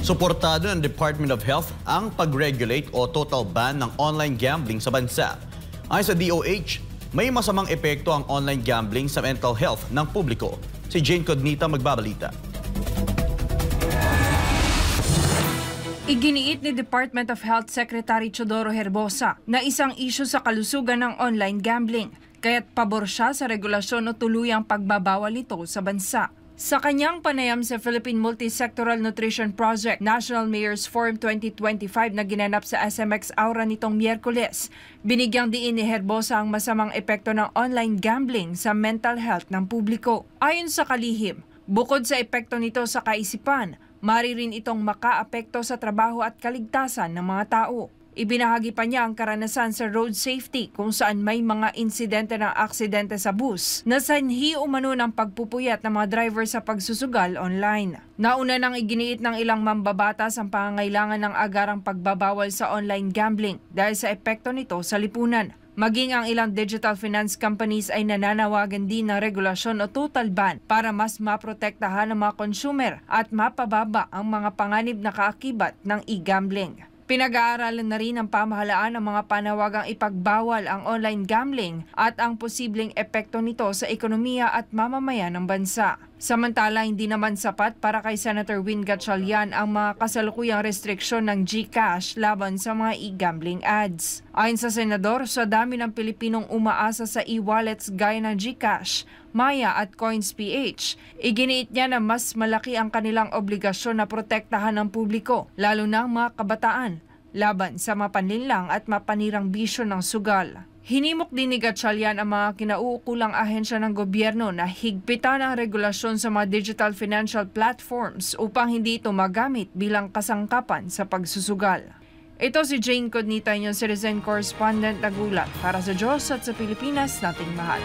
Suportado ng Department of Health ang pag-regulate o total ban ng online gambling sa bansa. Ayon sa DOH, may masamang epekto ang online gambling sa mental health ng publiko. Si Jane Cognita magbabalita. Iginiit ni Department of Health Secretary Teodoro Herbosa na isang isyu sa kalusugan ng online gambling, kaya't pabor siya sa regulasyon o tuluyang pagbabawal nito sa bansa. Sa kanyang panayam sa Philippine Multi-Sectoral Nutrition Project National Mayor's Forum 2025 na ginanap sa SMX Aura nitong Miyerkules, binigyang diin ni Herbosa ang masamang epekto ng online gambling sa mental health ng publiko. Ayon sa kalihim, bukod sa epekto nito sa kaisipan, mari rin itong makaapekto sa trabaho at kaligtasan ng mga tao. Ibinahagi pa niya ang karanasan sa road safety kung saan may mga insidente ng aksidente sa bus na sanhi umano ng pagpupuyat ng mga driver sa pagsusugal online. Nauna nang iginiit ng ilang mambabatas ang pangangailangan ng agarang pagbabawal sa online gambling dahil sa epekto nito sa lipunan. Maging ang ilang digital finance companies ay nananawagan din ng regulasyon o total ban para mas maprotektahan ang mga consumer at mapababa ang mga panganib na kaakibat ng e-gambling. Pinag-aaralan na rin ng pamahalaan ang mga panawagang ipagbawal ang online gambling at ang posibleng epekto nito sa ekonomiya at mamamayan ng bansa. Samantala, hindi naman sapat para kay Senator Win Gatchalian ang mga kasalukuyang restriksyon ng GCash laban sa mga e-gambling ads. Ayon sa Senador, sa dami ng Pilipinong umaasa sa e-wallets gaya ng GCash, Maya at CoinsPH, iginiit niya na mas malaki ang kanilang obligasyon na protektahan ng publiko, lalo na ang mga kabataan, laban sa mapanlinlang at mapanirang bisyo ng sugal. Hinimok din ni Gatchalian ang mga kinauukulang ahensya ng gobyerno na higpitan ang regulasyon sa mga digital financial platforms upang hindi ito magamit bilang kasangkapan sa pagsusugal. Ito si Jane Cognita, inyong citizen correspondent nagulat para sa Diyos at sa Pilipinas nating mahal.